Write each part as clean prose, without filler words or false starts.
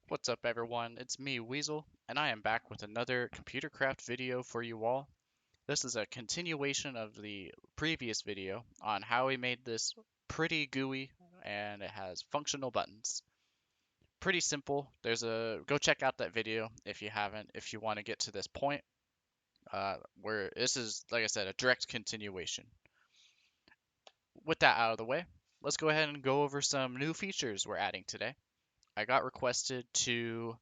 What's up everyone, it's me Weasel, and I am back with another ComputerCraft video for you all. This is a continuation of the previous video on how we made this pretty GUI and it has functional buttons. Pretty simple. Go check out that video if you haven't, if you want to get to this point, where this is, like I said, a direct continuation. With that out of the way, let's go ahead and go over some new features we're adding today. I got requested to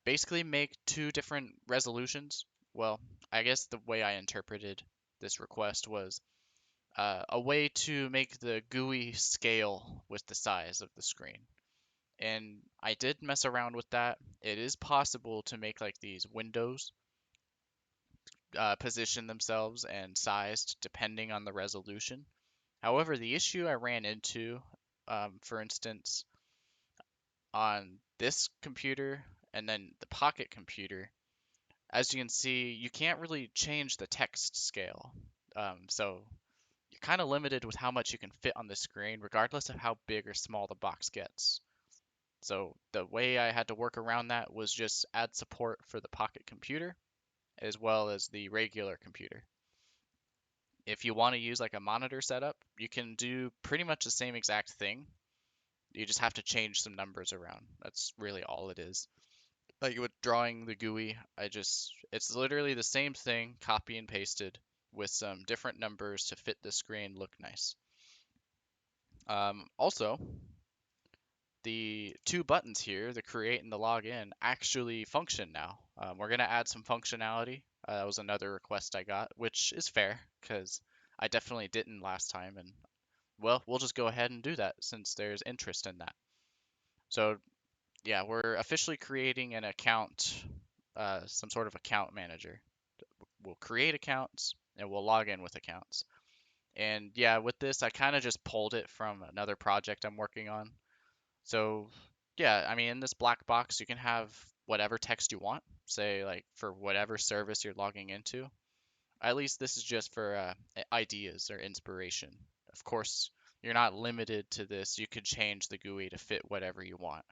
basically make two different resolutions. Well, I guess the way I interpreted this request was a way to make the GUI scale with the size of the screen. And I did mess around with that. It is possible to make like these windows position themselves and sized depending on the resolution. However, the issue I ran into, for instance, on this computer and then the Pocket computer, as you can see, you can't really change the text scale. So you're kind of limited with how much you can fit on the screen, regardless of how big or small the box gets. So the way I had to work around that was just add support for the Pocket computer as well as the regular computer. If you want to use like a monitor setup, you can do pretty much the same exact thing. You just have to change some numbers around. That's really all it is. Like with drawing the GUI, it's literally the same thing, copy and pasted, with some different numbers to fit the screen look nice. Also, the two buttons here, the create and the login, actually function now. We're going to add some functionality. That was another request I got, which is fair because I definitely didn't last time. And well, we'll just go ahead and do that since there's interest in that. So yeah, we're officially creating an account, some sort of account manager. We'll create accounts and we'll log in with accounts. And yeah, with this, I kind of just pulled it from another project I'm working on. So yeah, I mean, in this black box, you can have whatever text you want, say like for whatever service you're logging into. At least this is just for ideas or inspiration. Of course, you're not limited to this. You could change the GUI to fit whatever you want.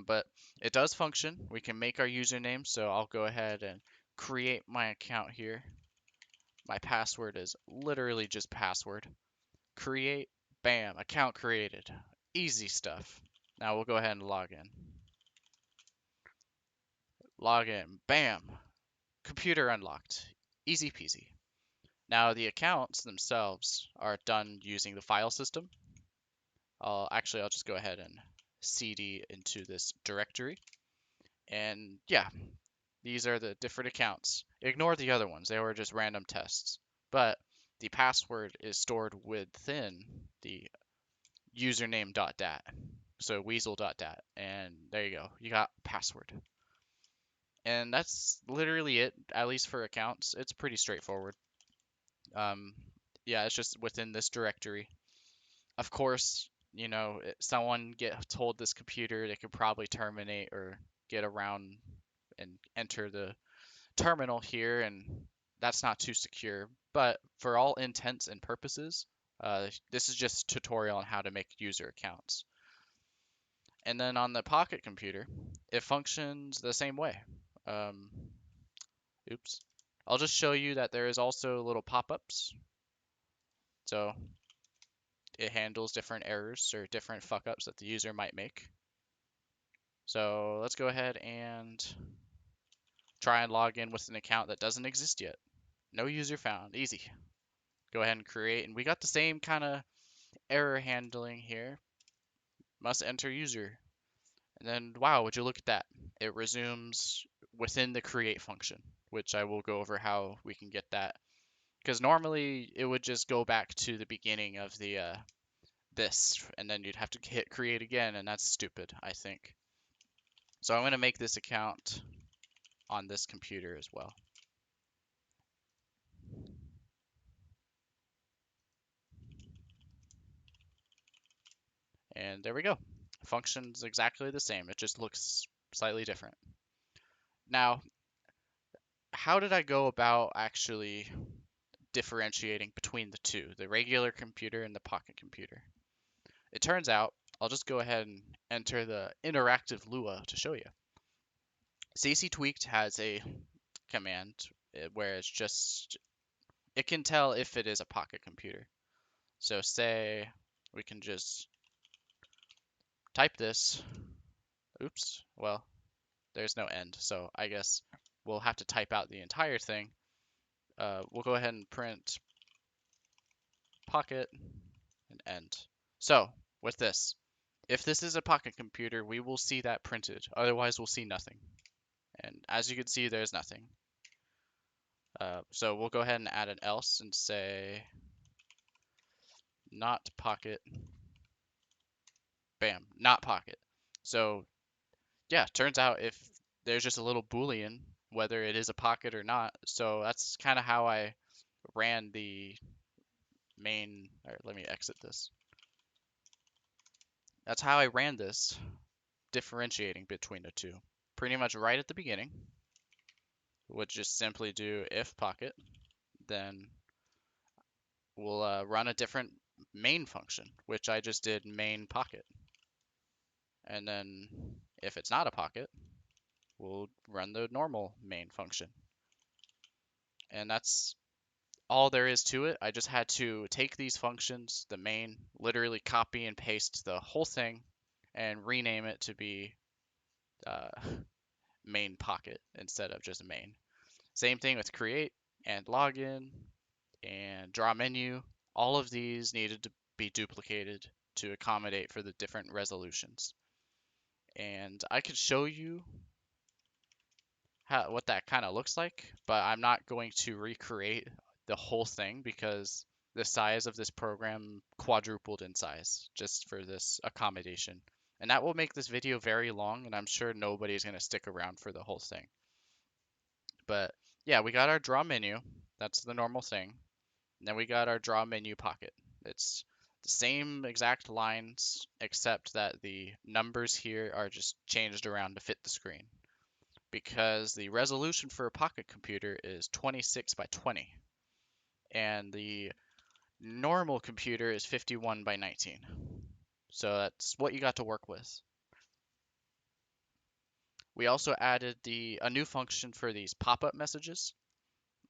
But it does function. We can make our username, so I'll go ahead and create my account here. My password is literally just password. Create, bam, account created. Easy stuff. Now we'll go ahead and log in. Log in, bam, computer unlocked. Easy peasy. Now the accounts themselves are done using the file system. I'll just go ahead and cd into this directory. And yeah, these are the different accounts. Ignore the other ones, they were just random tests. But the password is stored within the username.dat. So weasel.dat. And there you go. You got password. And that's literally it, at least for accounts. It's pretty straightforward. Um, yeah, it's just within this directory. Of course, someone get told this computer, they could probably terminate or get around and enter the terminal here, and that's not too secure. But for all intents and purposes, this is just a tutorial on how to make user accounts. And then on the Pocket computer, it functions the same way. Um, oops. I'll just show you that there is also little pop-ups. So it handles different errors or different fuck-ups that the user might make. So let's go ahead and try and log in with an account that doesn't exist yet. No user found. Easy. Go ahead and create, and we got the same kind of error handling here. Must enter user. And then, wow, would you look at that? It resumes within the create function, which I will go over how we can get that. Because normally it would just go back to the beginning of the this, and then you'd have to hit create again, and that's stupid, I think. So I'm going to make this account on this computer as well. And there we go. Functions exactly the same. It just looks slightly different. Now, how did I go about actually differentiating between the two, the regular computer and the Pocket computer? It turns out I'll just go ahead and enter the interactive Lua to show you. CC tweaked has a command where it's just, it can tell if it is a pocket computer. So say we can just type this. Oops, well, there's no end, so I guess we'll have to type out the entire thing. We'll go ahead and print pocket and end. So with this, if this is a pocket computer, we will see that printed. Otherwise, we'll see nothing. And as you can see, there's nothing. So we'll go ahead and add an else and say not pocket. Bam, not pocket. So yeah, turns out if there's just a little boolean, whether it is a pocket or not. So that's kind of how I ran the main, or let me exit this. That's how I ran this, differentiating between the two. Pretty much right at the beginning, would just simply do if pocket, then we'll run a different main function, which I just did main pocket. And then if it's not a pocket, we'll run the normal main function. And that's all there is to it. I just had to take these functions, the main, literally copy and paste the whole thing and rename it to be uh, main pocket instead of just main. Same thing with create and login and draw menu. All of these needed to be duplicated to accommodate for the different resolutions. And I could show you what that kind of looks like, but I'm not going to recreate the whole thing because the size of this program quadrupled in size just for this accommodation. And that will make this video very long, and I'm sure nobody's going to stick around for the whole thing. But yeah, we got our draw menu. That's the normal thing. And then we got our draw menu pocket. It's the same exact lines, except that the numbers here are just changed around to fit the screen. Because the resolution for a pocket computer is 26 by 20. And the normal computer is 51 by 19. So that's what you got to work with. We also added a new function for these pop-up messages.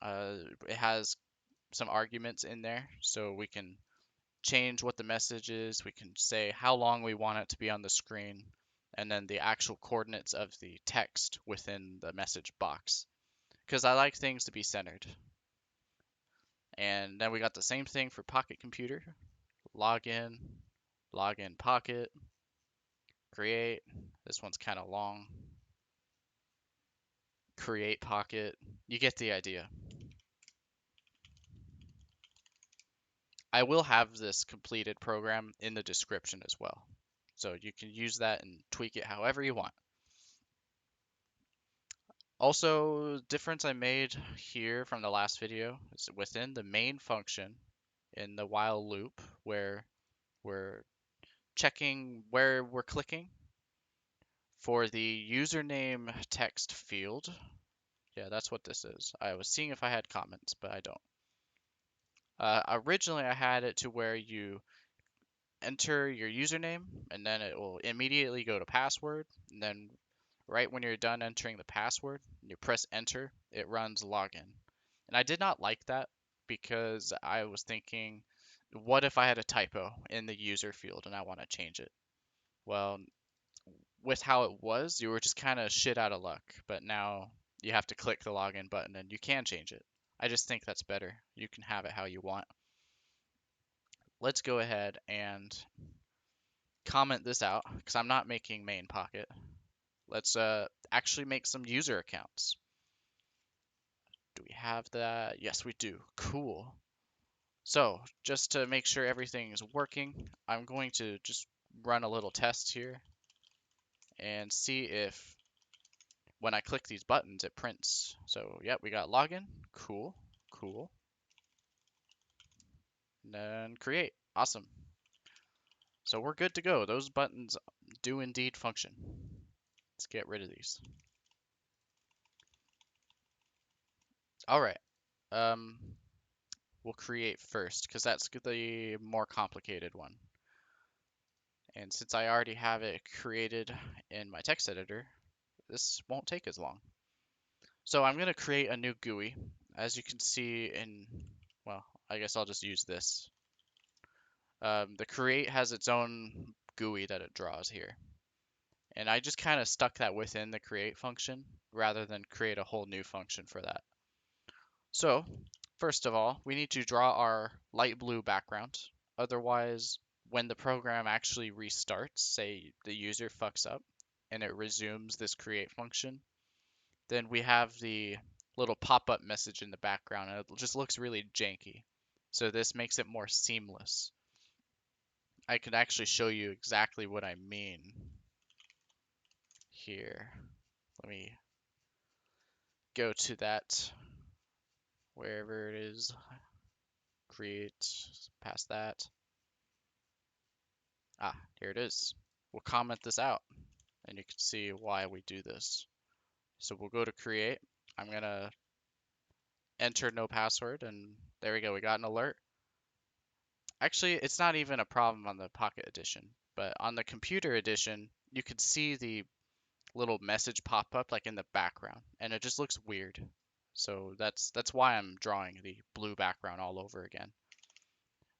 It has some arguments in there, so we can change what the message is. We can say how long we want it to be on the screen, and then the actual coordinates of the text within the message box. Because I like things to be centered. And then we got the same thing for Pocket Computer. Login, login pocket, create. This one's kind of long. Create pocket. You get the idea. I will have this completed program in the description as well. So you can use that and tweak it however you want. Also, difference I made here from the last video is within the main function in the while loop where we're checking where we're clicking for the username text field. Yeah, that's what this is. I was seeing if I had comments, but I don't. Originally, I had it to where you enter your username and then it will immediately go to password. And then right when you're done entering the password, you press enter, it runs login. And I did not like that because I was thinking, what if I had a typo in the user field and I want to change it? Well, with how it was, you were just kind of shit out of luck. But now you have to click the login button and you can change it. I just think that's better. You can have it how you want. Let's go ahead and comment this out because I'm not making main pocket. Let's actually make some user accounts. Do we have that? Yes, we do. Cool. So just to make sure everything is working, I'm going to just run a little test here and see if when I click these buttons, it prints. So yeah, we got login. Cool, cool. And then create. Awesome. So we're good to go. Those buttons do indeed function. Let's get rid of these. All right. We'll create first because that's the more complicated one. And since I already have it created in my text editor, this won't take as long. So I'm going to create a new GUI. As you can see in, well, I guess I'll just use this. The create has its own GUI that it draws here. And I just kind of stuck that within the create function rather than create a whole new function for that. So first of all, we need to draw our light blue background. Otherwise, when the program actually restarts, say the user fucks up and it resumes this create function, then we have the little pop-up message in the background and it just looks really janky. So this makes it more seamless. I can actually show you exactly what I mean here. Let me go to that, wherever it is, create, past that. Ah, here it is. We'll comment this out and you can see why we do this. So we'll go to create. I'm gonna enter no password and there we go, we got an alert. Actually, it's not even a problem on the Pocket Edition, but on the Computer Edition, you can see the little message pop up like in the background and it just looks weird. So that's why I'm drawing the blue background all over again.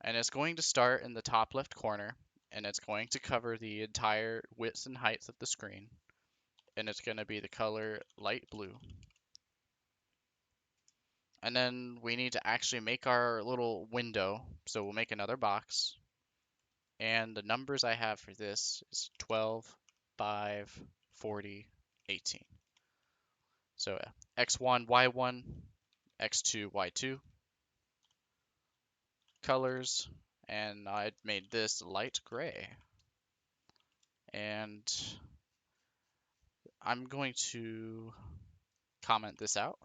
And it's going to start in the top left corner and it's going to cover the entire width and height of the screen. And it's going to be the color light blue. And then we need to actually make our little window. So we'll make another box. And the numbers I have for this is 12, 5, 40, 18. So x1, y1, x2, y2, colors, and I made this light gray. And I'm going to comment this out.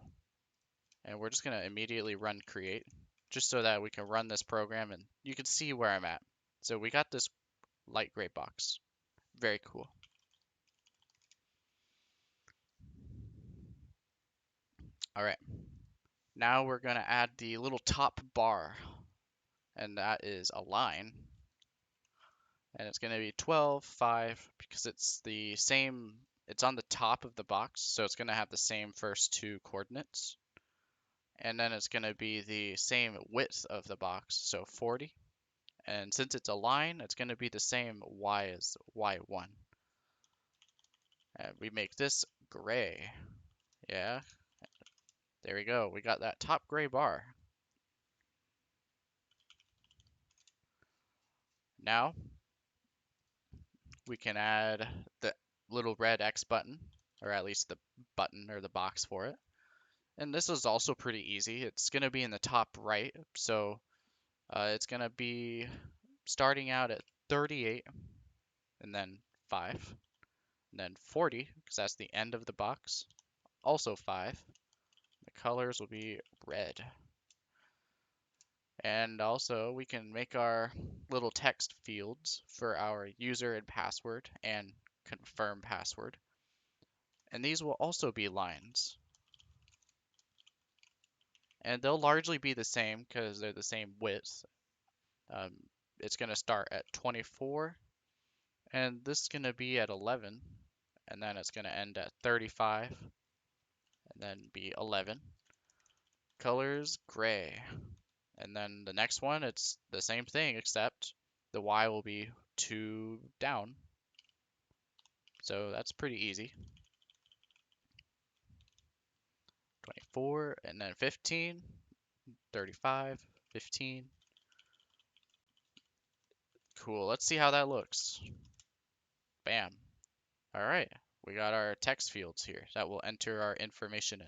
And we're just going to immediately run create, just so that we can run this program and you can see where I'm at. So we got this light gray box. Very cool. All right. Now we're going to add the little top bar, and that is a line. And it's going to be 12, 5, because it's the same, it's on the top of the box, so it's going to have the same first two coordinates. And then it's going to be the same width of the box, so 40. And since it's a line, it's going to be the same y as y1. And we make this gray. Yeah, there we go. We got that top gray bar. Now we can add the little red X button, or at least the button or the box for it. And this is also pretty easy. It's going to be in the top right, so it's going to be starting out at 38, and then 5, and then 40, because that's the end of the box, also 5. The colors will be red. And also we can make our little text fields for our user and password and confirm password. And these will also be lines. And they'll largely be the same because they're the same width. It's going to start at 24, and this is going to be at 11, and then it's going to end at 35, and then be 11. Colors, gray. And then the next one, it's the same thing, except the Y will be 2 down. So that's pretty easy. 24, and then 15, 35, 15. Cool, let's see how that looks. Bam. All right, we got our text fields here that will enter our information in.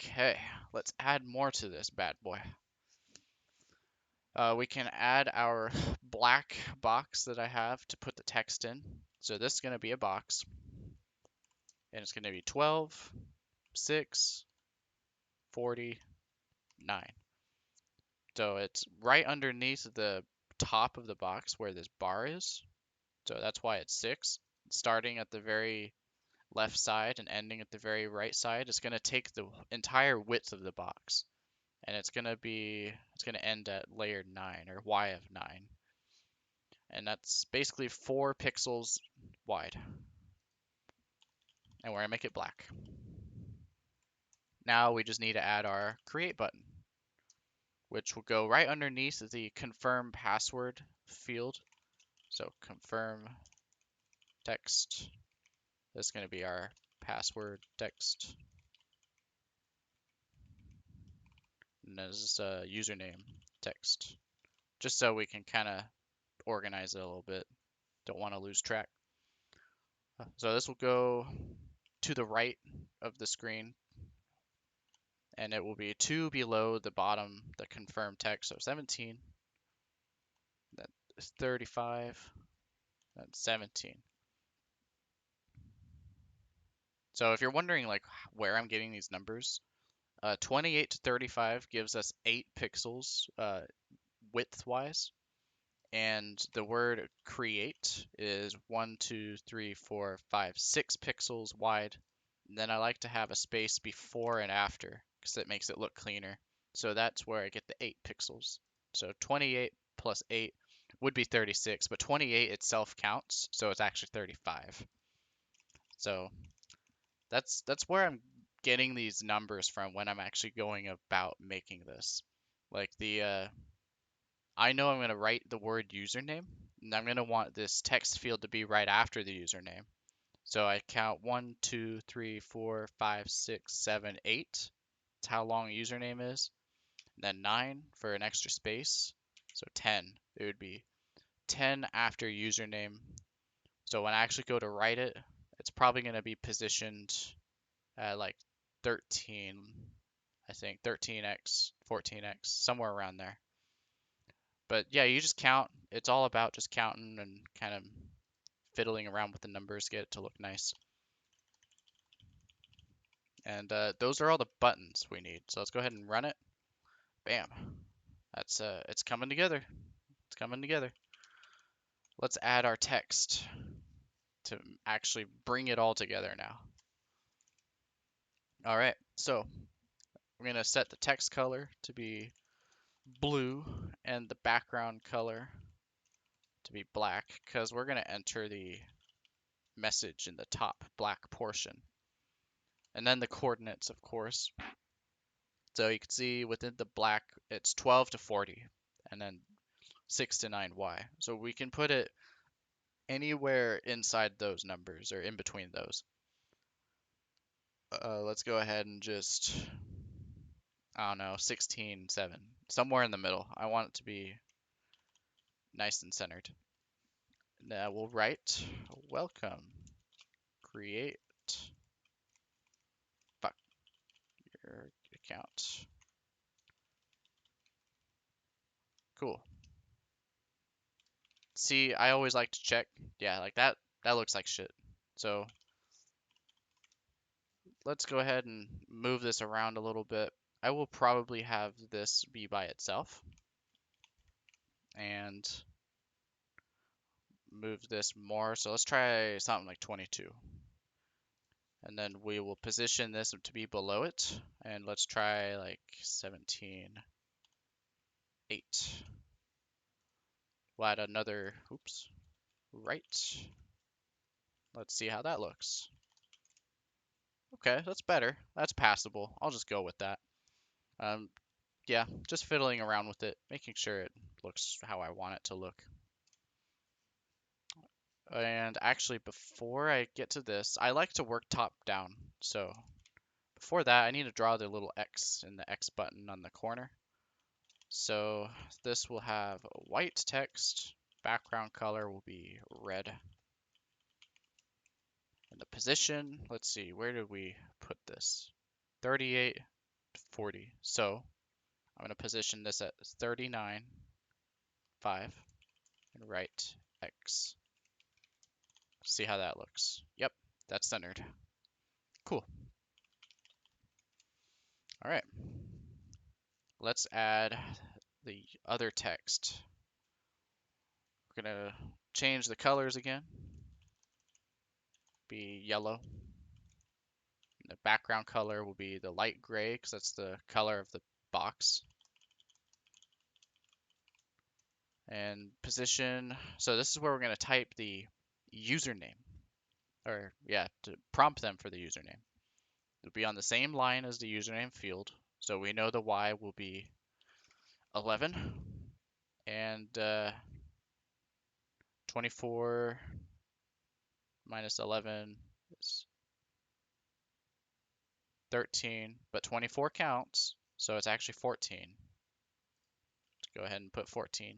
Okay, let's add more to this bad boy. We can add our black box that I have to put the text in. So this is going to be a box, and it's going to be 12, 6, 40, 9. So it's right underneath the top of the box where this bar is. So that's why it's 6. Starting at the very left side and ending at the very right side, it's going to take the entire width of the box. and it's gonna end at layer 9 or y of 9, and that's basically 4 pixels wide, and we're gonna make it black. Now we just need to add our create button, which will go right underneath the confirm password field. So confirm text, that's going to be our password text, and this is username text, just so we can kind of organize it a little bit. Don't want to lose track. So this will go to the right of the screen, and it will be 2 below the bottom, the confirm text. So 17, that's 35, that's 17. So if you're wondering like where I'm getting these numbers, 28 to 35 gives us 8 pixels width-wise, and the word create is 1, 2, 3, 4, 5, 6 pixels wide. And then I like to have a space before and after because it makes it look cleaner. So that's where I get the 8 pixels. So 28 plus 8 would be 36, but 28 itself counts, so it's actually 35. So that's where I'm getting these numbers from when I'm actually going about making this. Like I know I'm going to write the word username, and I'm going to want this text field to be right after the username. So I count 1, 2, 3, 4, 5, 6, 7, 8. That's how long a username is. And then 9 for an extra space. So 10. It would be 10 after username. So when I actually go to write it, it's probably going to be positioned at like 13, I think 13x, 14x, somewhere around there. But yeah, you just count. It's all about just counting and kind of fiddling around with the numbers, get it to look nice. And those are all the buttons we need. So let's go ahead and run it. Bam. That's it's coming together. It's coming together. Let's add our text to actually bring it all together now. All right, so we're gonna set the text color to be blue and the background color to be black because we're gonna enter the message in the top black portion. And then the coordinates, of course. So you can see within the black, it's 12 to 40, and then 6 to 9y. So we can put it anywhere inside those numbers or in between those. Let's go ahead and just, I don't know, 16, 7, somewhere in the middle. I want it to be nice and centered. Now we'll write welcome, create, fuck, your account. Cool. See, I always like to check. Yeah, like that looks like shit. So let's go ahead and move this around a little bit. I will probably have this be by itself and move this more. So let's try something like 22. And then we will position this to be below it. And let's try like 17, 8. We'll add another, oops, right. Let's see how that looks. Okay, that's better. That's passable. I'll just go with that. Yeah, just fiddling around with it, making sure it looks how I want it to look. And actually, before I get to this, I like to work top down. So before that, I need to draw the little X in the X button on the corner. So this will have white text, background color will be red. And the position, let's see, where did we put this? 38 to 40. So I'm going to position this at 39, 5, and write X. See how that looks. Yep, that's centered. Cool. All right. Let's add the other text. We're going to change the colors again. Be yellow. And the background color will be the light gray because that's the color of the box. And position, so this is where we're going to type the username, or yeah, to prompt them for the username. It'll be on the same line as the username field, so we know the Y will be 11, and 24 minus 11 is 13, but 24 counts, so it's actually 14. Let's go ahead and put 14.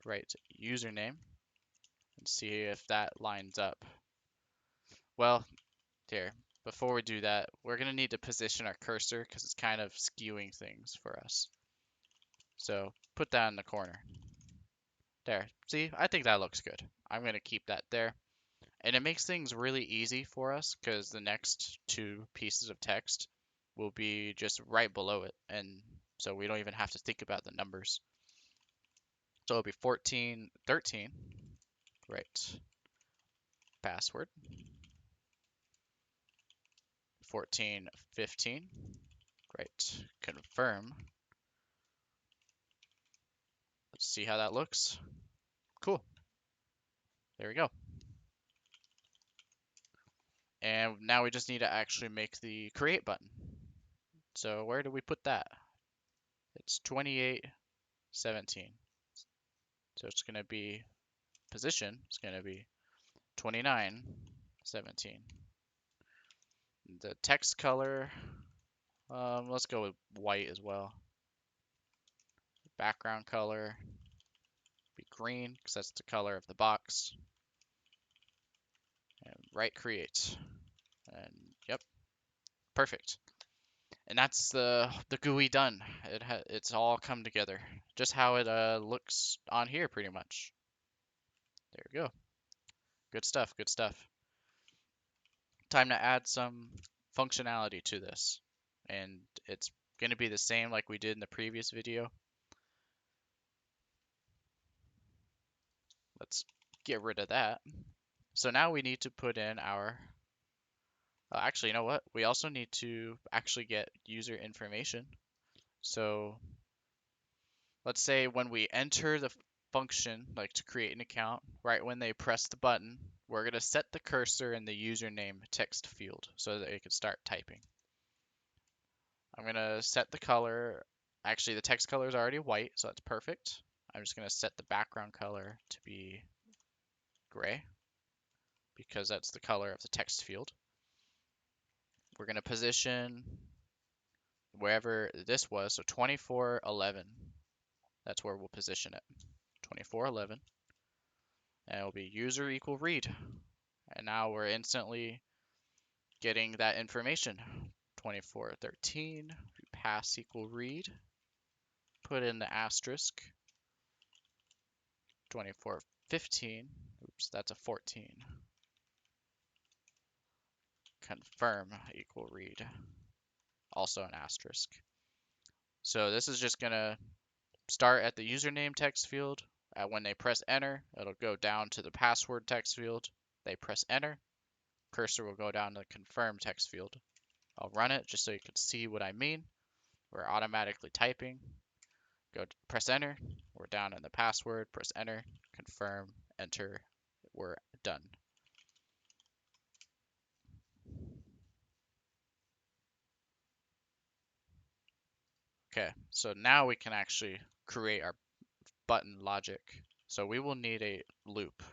Write username and see if that lines up. Well, here, before we do that, we're going to need to position our cursor because it's kind of skewing things for us. So put that in the corner. There. See, I think that looks good. I'm going to keep that there. And it makes things really easy for us because the next two pieces of text will be just right below it. And so we don't even have to think about the numbers. So it'll be 14, 13. Right. Password. 14, 15. Great. Confirm. Let's see how that looks. Cool. There we go. And now we just need to actually make the create button. So where do we put that? It's 28, 17. So it's going to be position. It's going to be 29, 17. The text color, let's go with white as well. Background color, be green because that's the color of the box. And write create. And yep, perfect. And that's the GUI done. It's all come together. Just how it looks on here pretty much. There we go. Good stuff, good stuff. Time to add some functionality to this. And it's going to be the same like we did in the previous video. Let's get rid of that. So now we need to put in our, actually, you know what? We also need to actually get user information. So let's say when we enter the function, like to create an account, right when they press the button, we're going to set the cursor in the username text field so that they can start typing. I'm going to set the color. Actually, the text color is already white, so that's perfect. I'm just going to set the background color to be gray because that's the color of the text field. We're going to position wherever this was, so 2411. That's where we'll position it. 2411. And it'll be user equal read. And now we're instantly getting that information. 2413, pass equal read. Put in the asterisk. 2415, oops, that's a 14. Confirm equal read. Also an asterisk. So this is just gonna start at the username text field. When they press enter, it'll go down to the password text field. They press enter, cursor will go down to the confirm text field. I'll run it just so you can see what I mean. We're automatically typing. Go press enter. We're down in the password. Press enter, confirm, enter. We're done. Okay, so now we can actually create our button logic. So we will need a loop.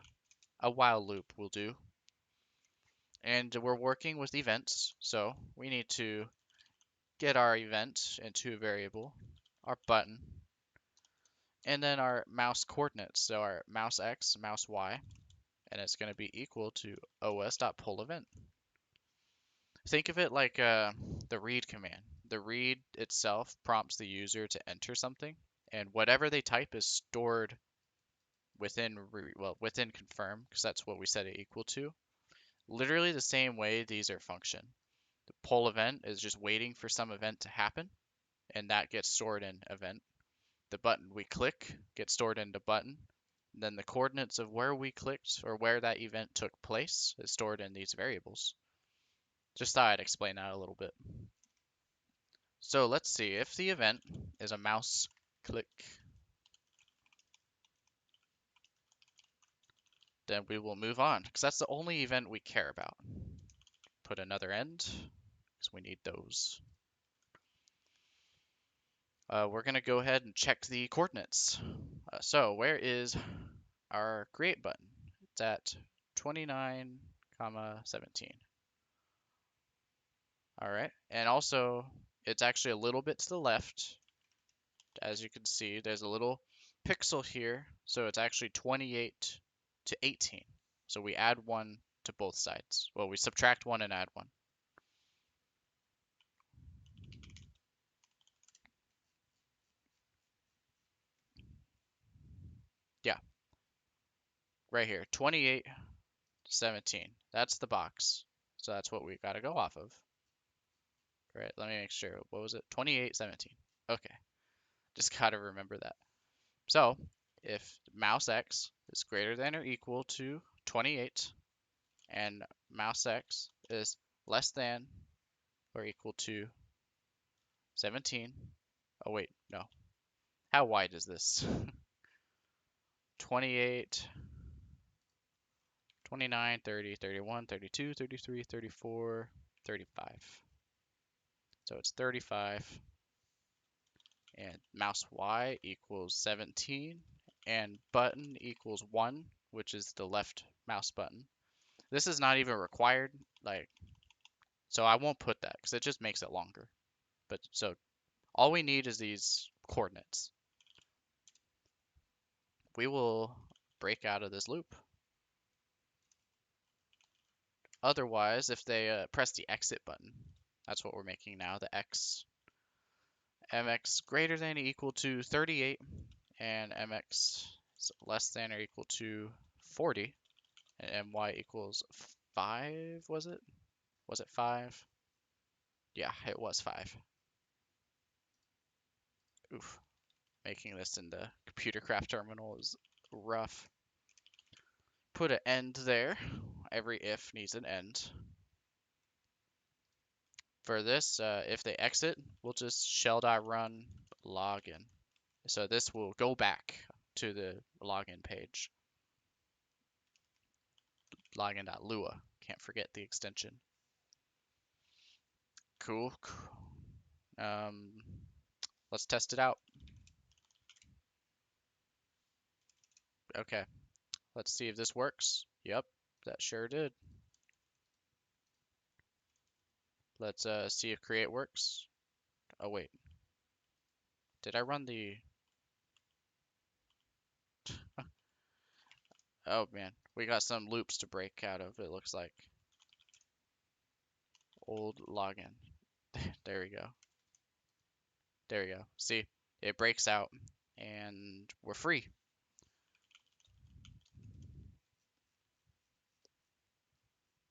A while loop will do. And we're working with events, so we need to get our event into a variable, our button, and then our mouse coordinates, so our mouse x, mouse y, and it's going to be equal to os.pullEvent. Think of it like the read command. The read itself prompts the user to enter something, and whatever they type is stored within within confirm, because that's what we set it equal to. Literally the same way these are function. The pull event is just waiting for some event to happen, and that gets stored in event. The button we click gets stored into button. Then the coordinates of where we clicked or where that event took place is stored in these variables. Just thought I'd explain that a little bit. So let's see if the event is a mouse click, then we will move on because that's the only event we care about. Put another end because we need those. We're going to go ahead and check the coordinates. So where is our create button? It's at 29, 17. All right, and also it's actually a little bit to the left. As you can see, there's a little pixel here, so it's actually 28 to 18. So we add one to both sides. Well, we subtract one and add one. Yeah, right here, 28 to 17. That's the box. So that's what we got to go off of. Right, let me make sure. What was it? 28, 17. Okay, just got to remember that. So if mouse x is greater than or equal to 28 and mouse x is less than or equal to 17. Oh, wait, no. How wide is this? 28, 29, 30, 31, 32, 33, 34, 35. So it's 35. And mouse Y equals 17. And button equals 1, which is the left mouse button. This is not even required, so I won't put that because it just makes it longer. But so all we need is these coordinates. We will break out of this loop. Otherwise, if they press the exit button, that's what we're making now, the x, mx greater than or equal to 38, and mx is less than or equal to 40, and my equals 5, was it? Was it 5? Yeah, it was 5. Oof. Making this in the ComputerCraft terminal is rough. Put an end there. Every if needs an end. For this, if they exit, we'll just shell.run login. So this will go back to the login page. Login.lua. Can't forget the extension. Cool. Let's test it out. Okay. Let's see if this works. Yep, that sure did. Let's see if create works. Oh wait. Did I run the... Oh man, we got some loops to break out of, it looks like. Old login. There we go. There we go. See, it breaks out and we're free.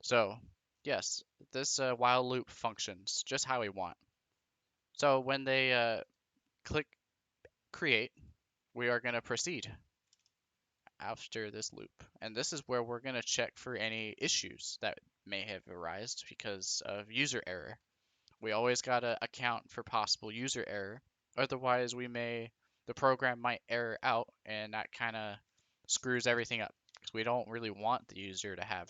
So, yes, this while loop functions just how we want. So when they click create, we are going to proceed after this loop. And this is where we're going to check for any issues that may have arisen because of user error. We always got to account for possible user error. Otherwise, the program might error out and that kind of screws everything up because we don't really want the user to have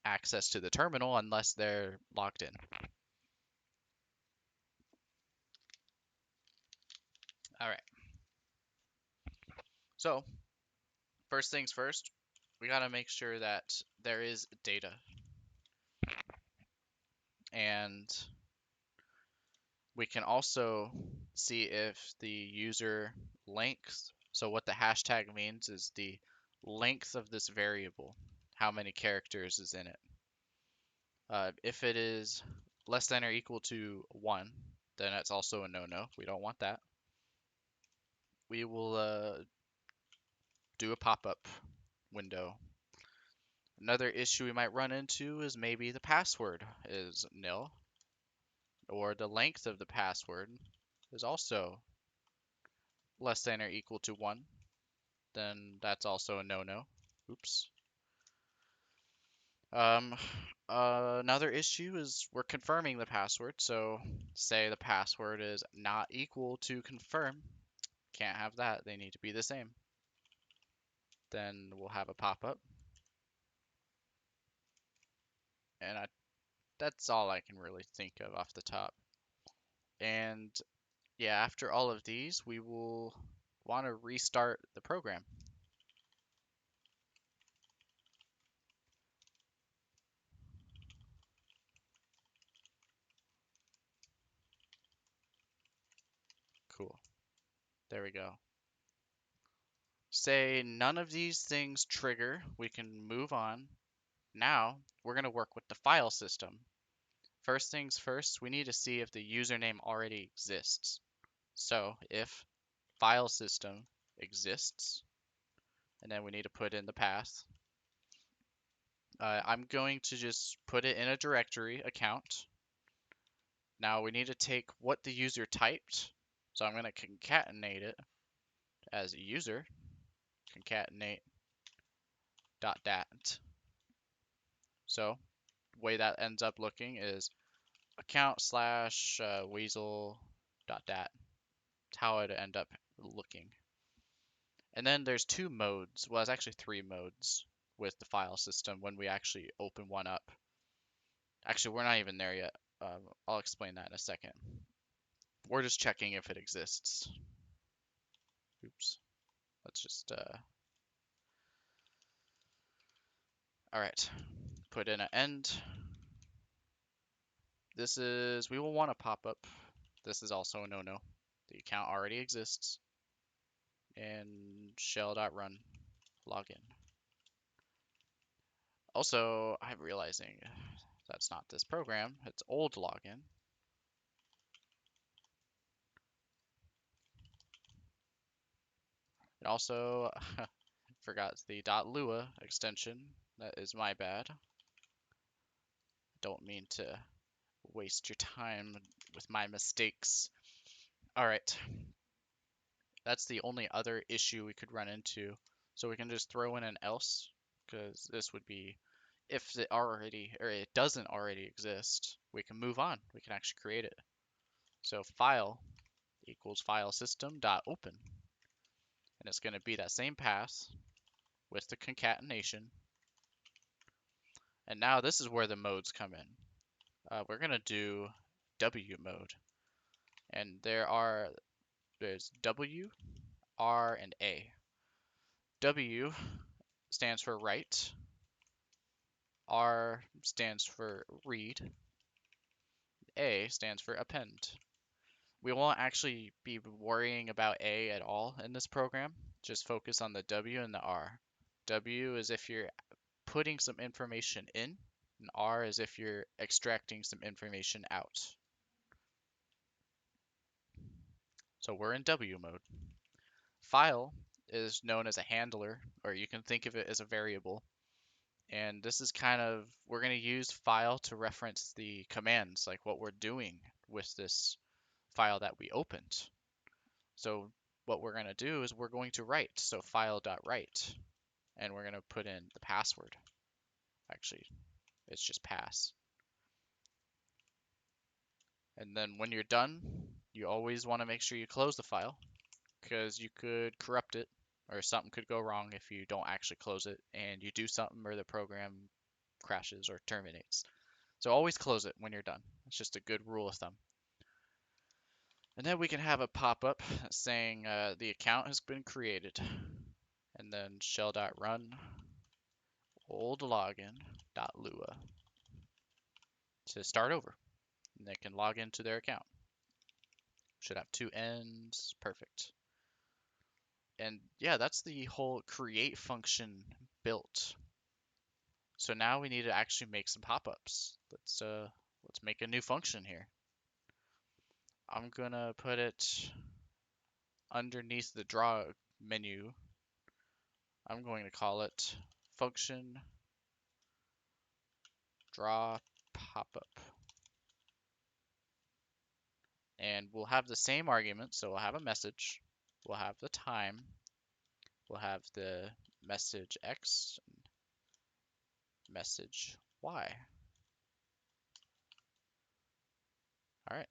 access to the terminal unless they're logged in. All right. So first things first, we got to make sure that there is data. And we can also see if the user length, so what the hashtag means is the length of this variable, how many characters is in it. If it is less than or equal to 1, then that's also a no-no. We don't want that. We will do a pop-up window. Another issue we might run into is maybe the password is nil, or the length of the password is also less than or equal to 1. Then that's also a no-no. Oops. Another issue is we're confirming the password. So say the password is not equal to confirm. Can't have that. They need to be the same. Then we'll have a pop-up. And that's all I can really think of off the top. And yeah, after all of these, we will want to restart the program. Cool. There we go. Say none of these things trigger, we can move on. Now we're going to work with the file system. First things first, we need to see if the username already exists. So if file system exists, and then we need to put in the path. I'm going to just put it in a directory account. Now we need to take what the user typed. So I'm going to concatenate it as user, concatenate .dat. So the way that ends up looking is account slash weasel .dat. That's how it end up looking. And then there's two modes. Well, it's actually three modes with the file system when we actually open one up. Actually, we're not even there yet. I'll explain that in a second. We're just checking if it exists. Oops. Let's just, all right. Put in an end. This is, we will want to pop up. This is also a no-no. The account already exists. And shell.run login. Also, I'm realizing that's not this program. It's old login. And also, forgot the .lua extension. That is my bad. Don't mean to waste your time with my mistakes. All right. That's the only other issue we could run into. So we can just throw in an else, because this would be if it already, or it doesn't already exist, we can move on. We can actually create it. So file equals file system dot open. And it's going to be that same path with the concatenation. And now this is where the modes come in. We're going to do W mode. And there's W, R, and A. W stands for write. R stands for read. A stands for append. We won't actually be worrying about A at all in this program. Just focus on the W and the R. W is if you're putting some information in, and R is if you're extracting some information out. So we're in W mode. File is known as a handler, or you can think of it as a variable. And this is kind of, we're going to use file to reference the commands, like what we're doing with this file that we opened. So what we're going to do is we're going to write. So file.write, and we're going to put in the password. Actually, it's just pass. And then when you're done, you always want to make sure you close the file, because you could corrupt it or something could go wrong if you don't actually close it and you do something or the program crashes or terminates. So always close it when you're done. It's just a good rule of thumb. And then we can have a pop-up saying the account has been created. And then shell.run old login.lua to start over. And they can log into their account. Should have two ends. Perfect. And yeah, that's the whole create function built. So now we need to actually make some pop-ups. Let's make a new function here. I'm gonna put it underneath the draw menu. I'm going to call it function draw pop-up. And we'll have the same argument, so we'll have a message, we'll have the time, we'll have the message X, and message Y. All right.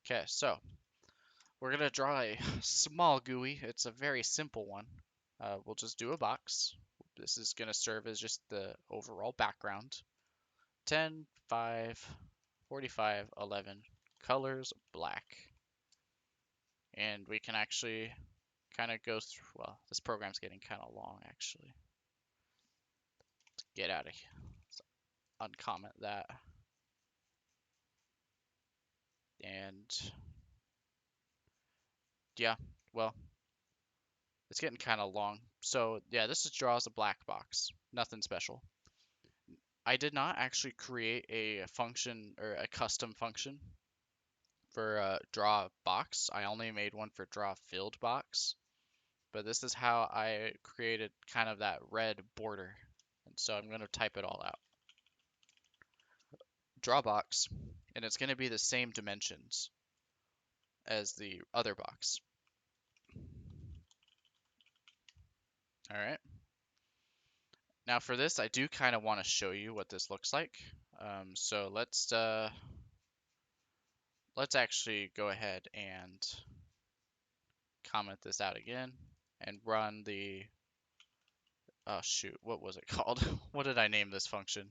Okay, so we're gonna draw a small GUI. It's a very simple one. We'll just do a box. This is gonna serve as just the overall background. 10, 5, 45, 11, colors black. And we can actually kind of go through, well, this program's getting kind of long actually. Let's get out of here. Let's uncomment that. And yeah, well, it's getting kind of long. So yeah, this just draws a black box. Nothing special. I did not actually create a function or a custom function for draw box. I only made one for draw filled box. But this is how I created kind of that red border. And so I'm going to type it all out. Draw box, and it's going to be the same dimensions as the other box. All right. Now for this, I do kind of want to show you what this looks like. So let's actually go ahead and comment this out again and run the, oh shoot, what was it called? What did I name this function?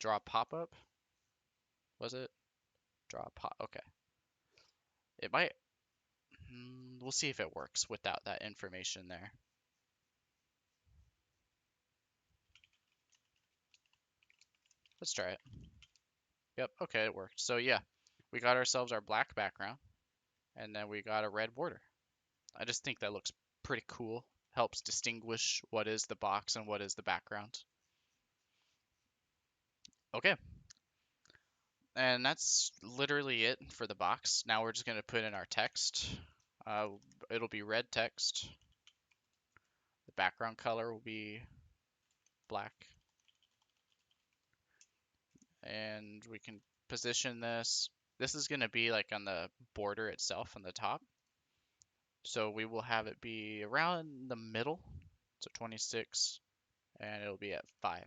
Draw pop-up? Was it? Draw pop, okay. It might, we'll see if it works without that information there. Let's try it. Yep, okay, it worked. So yeah, we got ourselves our black background, and then we got a red border. I just think that looks pretty cool. Helps distinguish what is the box and what is the background. Okay, and that's literally it for the box. Now we're just going to put in our text. Uh, it'll be red text. The background color will be black. And we can position this. This is going to be like on the border itself on the top. So we will have it be around the middle. So 26, and it'll be at 5.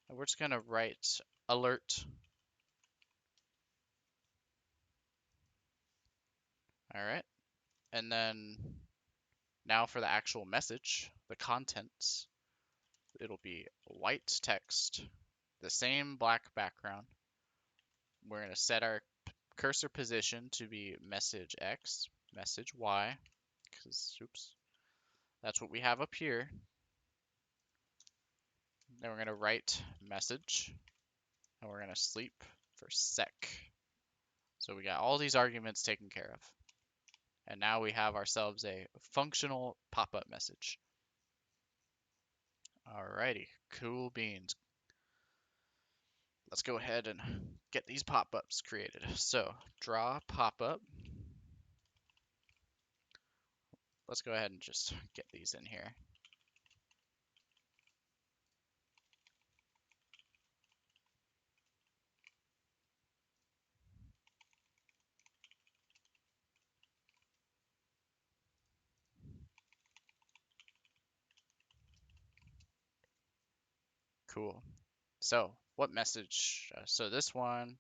And we're just going to write alert. All right. And then now for the actual message, the contents, it'll be white text, the same black background. We're going to set our cursor position to be message X, message Y, because, oops, that's what we have up here. Then we're going to write message, and we're going to sleep for sec. So we got all these arguments taken care of. And now we have ourselves a functional pop-up message. Alrighty, cool beans. Let's go ahead and get these pop-ups created. So draw pop-up. Let's go ahead and just get these in here. Cool. So what message? So this one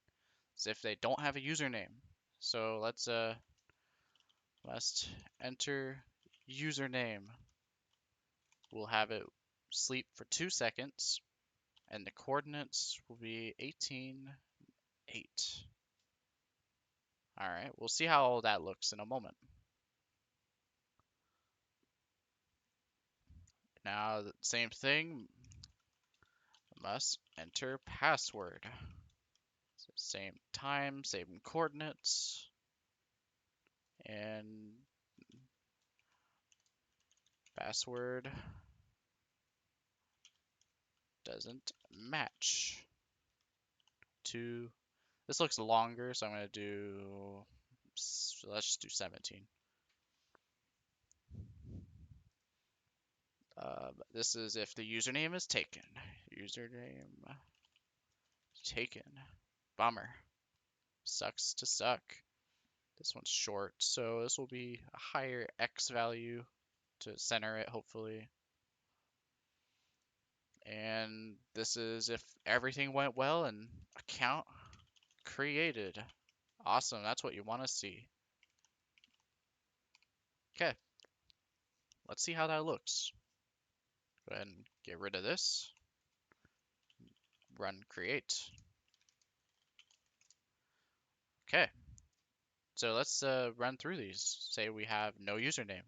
is if they don't have a username. So let's must enter username. We'll have it sleep for 2 seconds, and the coordinates will be 18, 8. All right, we'll see how all that looks in a moment. Now, the same thing, must enter password. So same time, same coordinates, and password doesn't match to, this looks longer, so I'm going to do, let's just do 17. This is if the username is taken. Username taken. Bummer. Sucks to suck. This one's short, so this will be a higher X value to center it, hopefully. And this is if everything went well and account created. Awesome, that's what you want to see. Okay, let's see how that looks. Go ahead and get rid of this. Run create. Okay, so let's run through these. Say we have no username.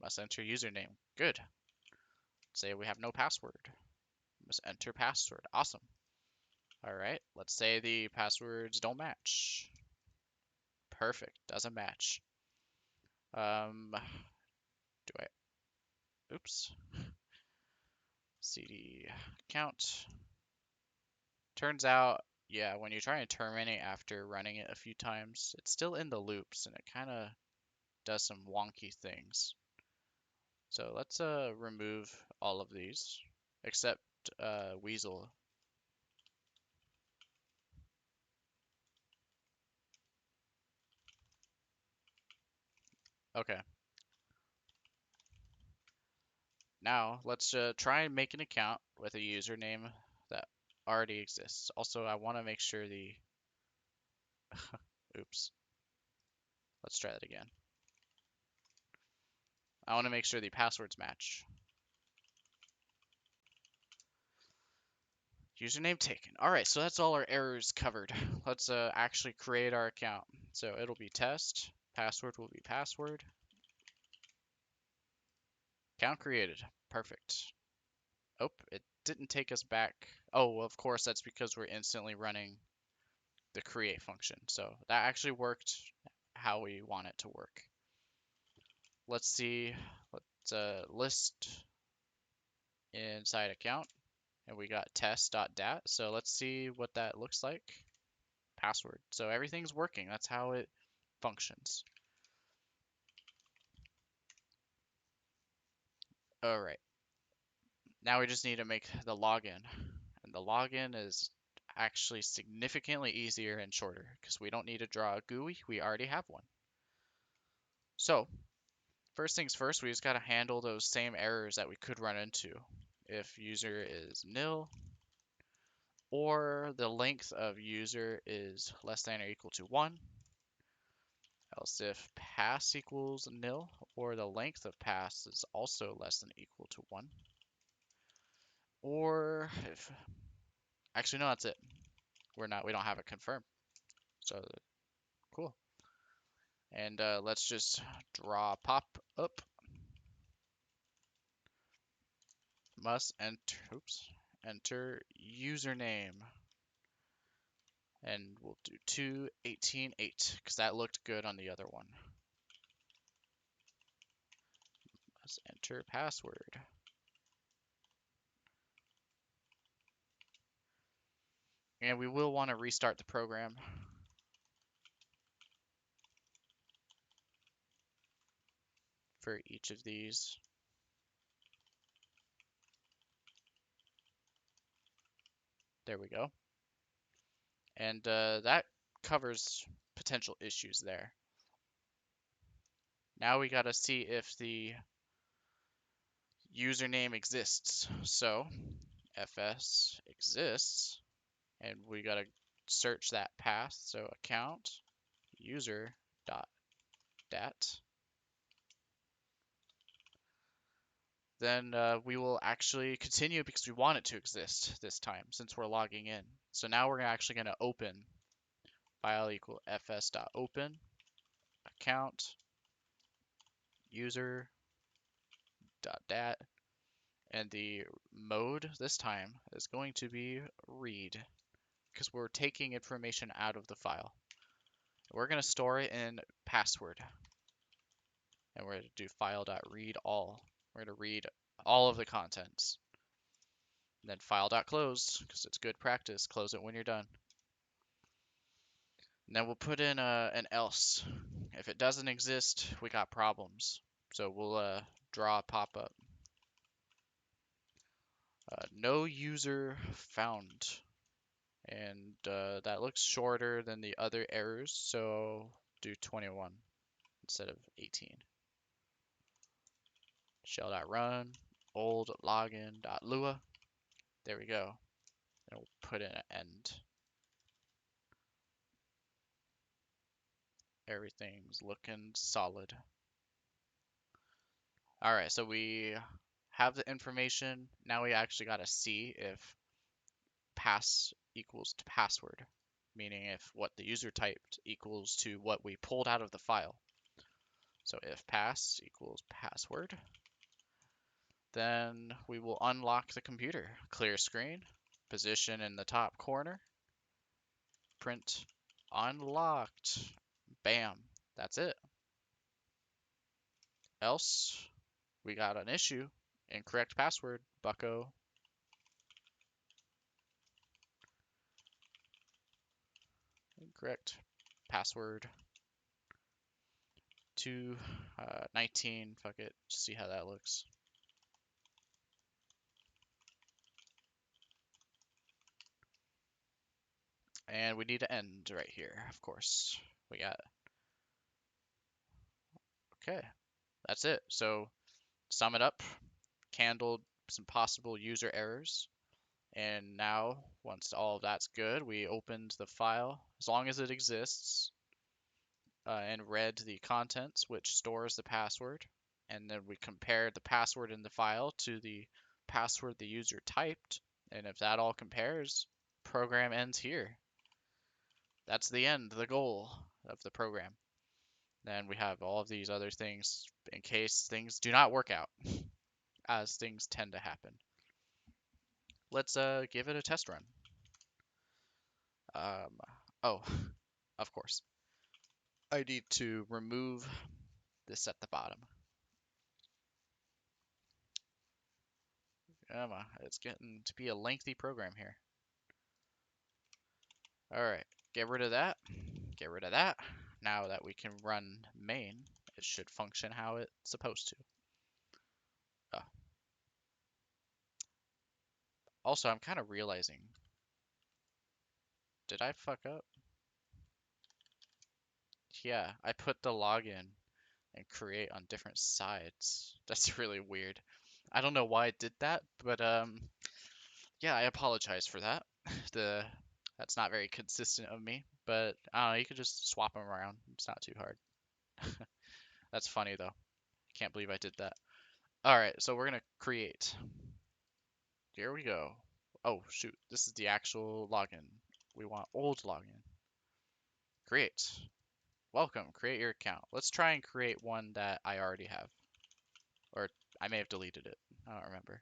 Must enter username. Good. Say we have no password. Must enter password. Awesome. All right, let's say the passwords don't match. Perfect, doesn't match. Do I, oops. CD count. Turns out, yeah, when you try and terminate after running it a few times, it's still in the loops and it kind of does some wonky things. So let's remove all of these except Weasel. Okay. Now let's try and make an account with a username that already exists. Also, I want to make sure the oops. Let's try that again. I want to make sure the passwords match. Username taken. All right, so that's all our errors covered. Let's actually create our account. So it'll be test. Password will be password. Account created. Perfect. Oh, it didn't take us back. Oh, well, of course, that's because we're instantly running the create function. So that actually worked how we want it to work. Let's see. Let's list inside account. And we got test.dat. So let's see what that looks like. Password. So everything's working. That's how it functions. All right. Now we just need to make the login. And the login is actually significantly easier and shorter because we don't need to draw a GUI. We already have one. So first things first, we just got to handle those same errors that we could run into. If user is nil or the length of user is less than or equal to 1. Else if pass equals nil or the length of pass is also less than or equal to 1. Or if, actually no, that's it. We don't have it confirmed. So cool. And let's just draw pop up. Must enter username. And we'll do 218.8 because that looked good on the other one. Let's enter password. And we will want to restart the program. For each of these. There we go. And that covers potential issues there. Now we got to see if the username exists. So fs exists, and we got to search that path. So account user dot dat. Then we will actually continue because we want it to exist this time since we're logging in. So now we're actually going to open file equal fs.open account user dot dat, and the mode this time is going to be read because we're taking information out of the file. We're going to store it in password, and we're going to do file.read all. We're going to read all of the contents. And then file.close because it's good practice. Close it when you're done. And then we'll put in an else. If it doesn't exist, we got problems. So we'll draw a pop-up. No user found. And that looks shorter than the other errors, so do 21 instead of 18. Shell.run old login.lua. There we go. And we'll put in an end. Everything's looking solid. All right, so we have the information. Now we actually got to see if pass equals to password, meaning if what the user typed equals to what we pulled out of the file. So if pass equals password, then we will unlock the computer. Clear screen, position in the top corner, print unlocked. Bam, that's it. Else, we got an issue. Incorrect password, bucko. Incorrect password. 219, fuck it, just see how that looks. And we need to end right here, of course. We got, okay, that's it. So, sum it up, handled some possible user errors. And now, once all of that's good, we opened the file, as long as it exists, and read the contents, which stores the password. And then we compared the password in the file to the password the user typed. And if that all compares, program ends here. That's the end, the goal of the program. Then we have all of these other things in case things do not work out, as things tend to happen. Let's give it a test run. Oh, of course. I need to remove this at the bottom. It's getting to be a lengthy program here. All right, get rid of that. Get rid of that. Now that we can run main, it should function how it's supposed to. Oh. Also, I'm kind of realizing, did I fuck up? Yeah, I put the login and create on different sides. That's really weird. I don't know why I did that, but yeah, I apologize for that. That's not very consistent of me, but I don't know, you could just swap them around. It's not too hard. That's funny though. Can't believe I did that. All right, so we're gonna create. Here we go. Oh shoot, this is the actual login. We want old login. Create. Welcome, create your account. Let's try and create one that I already have. Or I may have deleted it. I don't remember.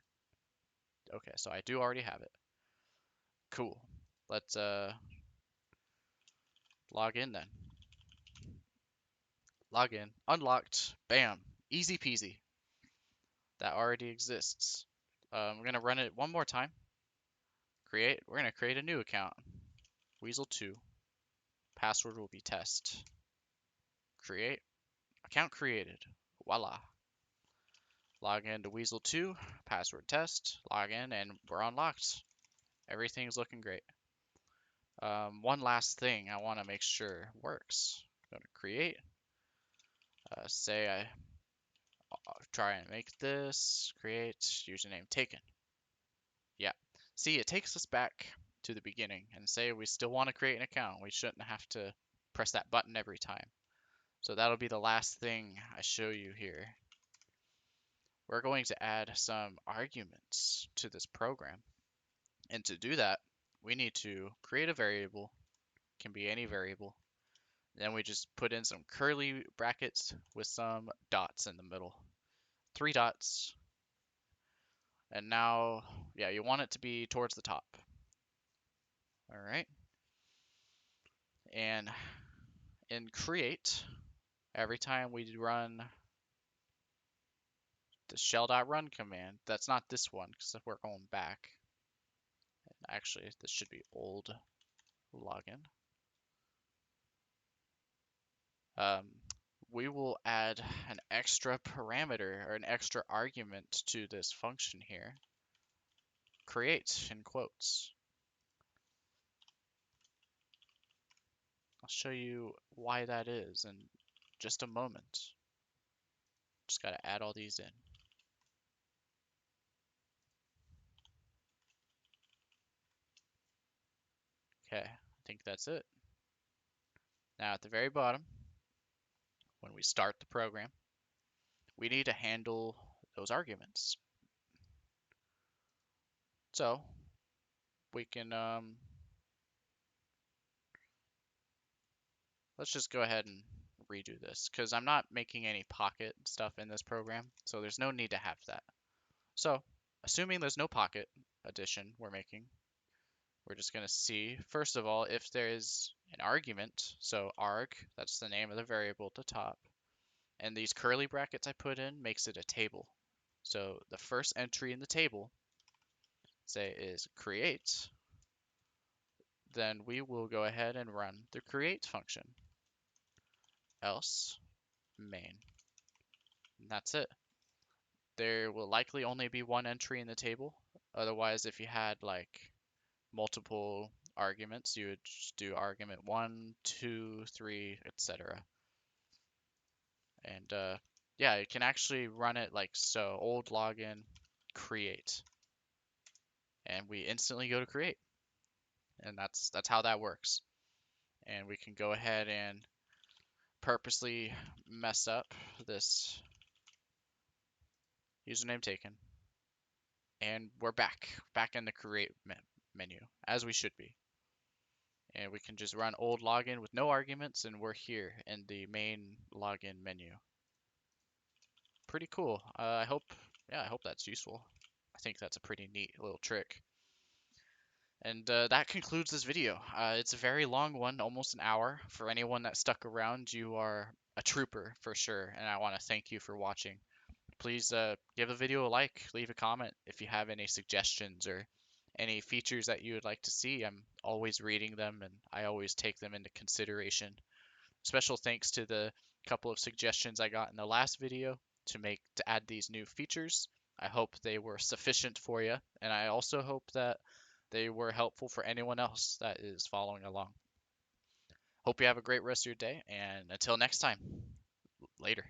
Okay, so I do already have it. Cool. Let's log in then. Log in. Unlocked. Bam. Easy peasy. That already exists. We're gonna run it one more time. Create. We're gonna create a new account. Weasel2. Password will be test. Create. Account created. Voila. Log in to Weasel2. Password test. Log in and we're unlocked. Everything's looking great. One last thing I want to make sure works. Go to create. Say I'll try and make this. Create username taken. Yeah. See, it takes us back to the beginning and say we still want to create an account. We shouldn't have to press that button every time. So that'll be the last thing I show you here. We're going to add some arguments to this program. And to do that, we need to create a variable. It can be any variable. Then we just put in some curly brackets with some dots in the middle. 3 dots. And now, yeah, you want it to be towards the top. All right. And in create, every time we run the shell.run command, that's not this one because we're going back. Actually, this should be old login. We will add an extra parameter or an extra argument to this function here. Create in quotes. show you why that is in just a moment. Just gotta add all these in. Okay, I think that's it. Now at the very bottom, when we start the program, we need to handle those arguments. So we can, let's just go ahead and redo this because I'm not making any pocket stuff in this program, so there's no need to have that. So assuming there's no pocket addition we're making, we're just going to see, first of all, if there is an argument. So arg, that's the name of the variable at the top. And these curly brackets I put in makes it a table. So the first entry in the table, say, is create. Then we will go ahead and run the create function. Else main. And that's it. There will likely only be one entry in the table. Otherwise, if you had like multiple arguments, you would just do argument 1, 2, 3, etc. And yeah, you can actually run it like so, old login create, and we instantly go to create, and that's how that works. And we can go ahead and purposely mess up this username taken, and we're back in the create menu as we should be. And we can just run old login with no arguments, and we're here in the main login menu. Pretty cool. I hope that's useful. I think that's a pretty neat little trick. And that concludes this video. It's a very long one, almost an hour. For anyone that stuck around, you are a trooper for sure, and I want to thank you for watching. Please give the video a like, leave a comment if you have any suggestions or any features that you would like to see. I'm always reading them, and I always take them into consideration. Special thanks to the couple of suggestions I got in the last video to add these new features. I hope they were sufficient for you, and I also hope that they were helpful for anyone else that is following along. Hope you have a great rest of your day, and until next time, later.